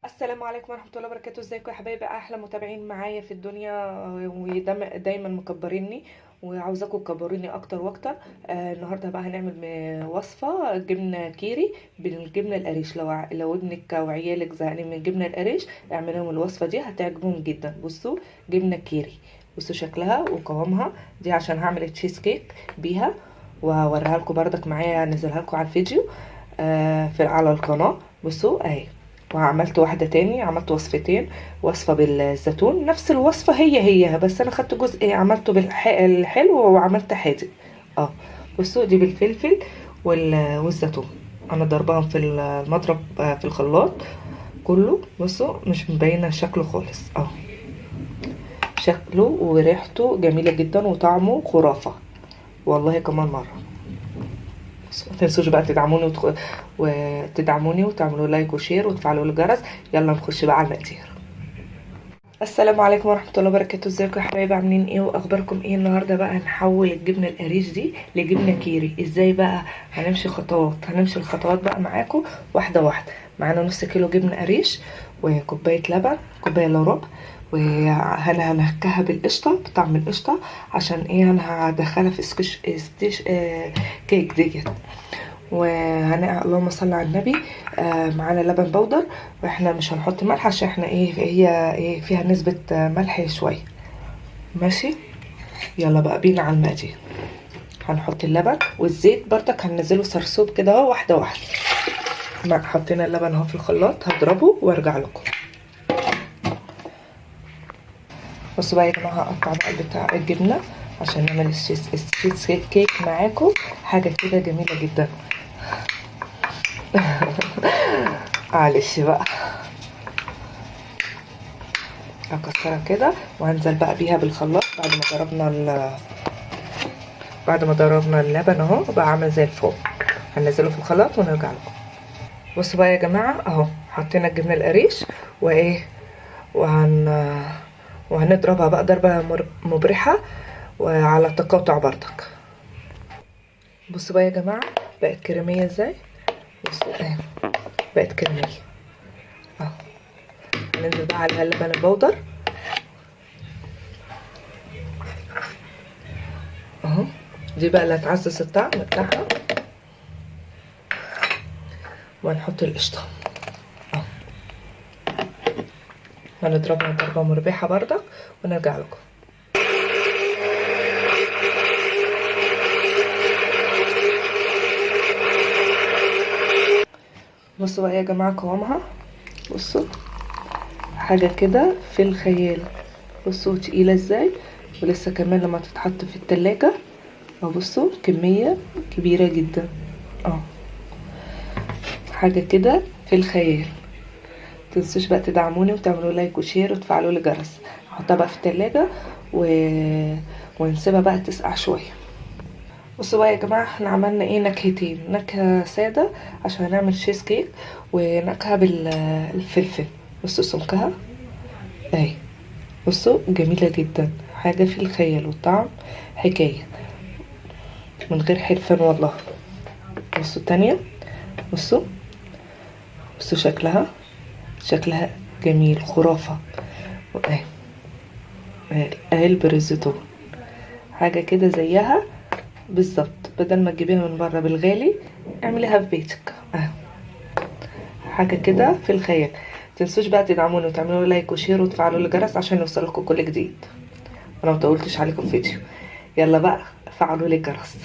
السلام عليكم ورحمة الله وبركاته. ازيكم يا حبايبي، احلى متابعين معايا في الدنيا ودايما مكبريني وعاوزاكم تكبروني اكتر واكتر. النهارده بقى هنعمل وصفة جبنة كيري بالجبنة القريش. لو ابنك وعيالك زهقانين من الجبنة القريش اعمل لهم الوصفة دي، هتعجبهم جدا. بصوا جبنة كيري، بصوا شكلها وقوامها دي، عشان هعمل تشيز كيك بيها وهوريها لكم بردك معايا، انزلها لكم على الفيديو على القناة. بصوا اهي. وعملت واحدة تاني، عملت وصفتين، وصفة بالزيتون نفس الوصفة هي بس انا خدت جزء عملته بالحلو وعملت حادق. اه بصوا دي بالفلفل والزيتون، انا ضربهم في المضرب في الخلاط كله. بصوا مش مبينة شكله خالص، شكله وريحته جميلة جدا وطعمه خرافة والله. كمان مرة ما تنسوش بقى تدعموني وتعملوا لايك وشير وتفعلوا الجرس. يلا نخش بقى على المقادير. السلام عليكم ورحمه الله وبركاته. ازيكم يا حبايبي، عاملين ايه واخباركم ايه؟ النهارده بقى هنحول الجبنه القريش دي لجبنه كيري. ازاي بقى؟ هنمشي الخطوات بقى معاكم واحده واحده. معانا نص كيلو جبنه قريش، وكوبايه لبن، كوبايه الا ربع، وهنهكها بالقشطه بطعم القشطه. عشان ايه؟ انا هدخلها في كيك ديت. اللهم صل على النبي. معانا لبن بودر، واحنا مش هنحط ملح عشان احنا هي فيها نسبة ملح شوية. ماشي، يلا بقى بينا على المقادير. هنحط اللبن والزيت بردك هننزله سرسوب كده اهو، واحدة واحدة. حطينا اللبن اهو في الخلاط، هضربه وارجع لكم. بصوا بقى يا جماعة، هقطع بقى بتاع الجبنة عشان نعمل التشيز كيك معاكم. حاجة كده جميلة جدا. معلش بقى، هكسرها كده وهنزل بقى بيها بالخلاط بعد ما ضربنا اللبن اهو بقى عامل زي الفوم. هننزله في الخلاط ونرجع لكم. بصوا بقى يا جماعه اهو، حطينا الجبنه القريش وهنضربها بقى ضربه مبرحه وعلى تقاطع بردك. بصوا بقى يا جماعه بقت كريميه ازاي. بصوا اهي بقت كريميه اهو. هننزل بقى عليها اللبن البودر اهو، دي بقى اللي هتعزز الطعم بتاعها. وهنحط القشطه اهو، هنضربها ضربه مربحه بردك ونرجع لكم. بصوا بقى يا جماعه قوامها، بصوا حاجه كده في الخيال. بصوا تقيله ازاي، ولسه كمان لما تتحط في التلاجة اهو. بصوا كميه كبيره جدا اه، حاجه كده في الخيال. متنسوش بقى تدعموني وتعملوا لايك وشير وتفعلوا لي الجرس. هحطها بقى في التلاجة ونسيبها بقى تسقع شويه. بصوا بقى يا جماعه، احنا عملنا ايه؟ نكهتين، نكهه ساده عشان نعمل تشيز كيك، ونكهه بالفلفل. بصوا سمكها اهي، بصوا جميله جدا، حاجه في الخيال وطعم حكايه من غير حرفان والله. بصوا التانية، بصوا شكلها جميل خرافه. اهي اهي البريزيتون، حاجه كده زيها بالظبط. بدل ما تجيبيها من بره بالغالي اعمليها في بيتك اهو، حاجه كده في الخيال. متنسوش بقى تدعموني وتعملوا لايك وشير وتفعلوا الجرس عشان يوصلكم كل جديد. انا مطولتش عليكم فيديو، يلا بقى فعلوا لي الجرس.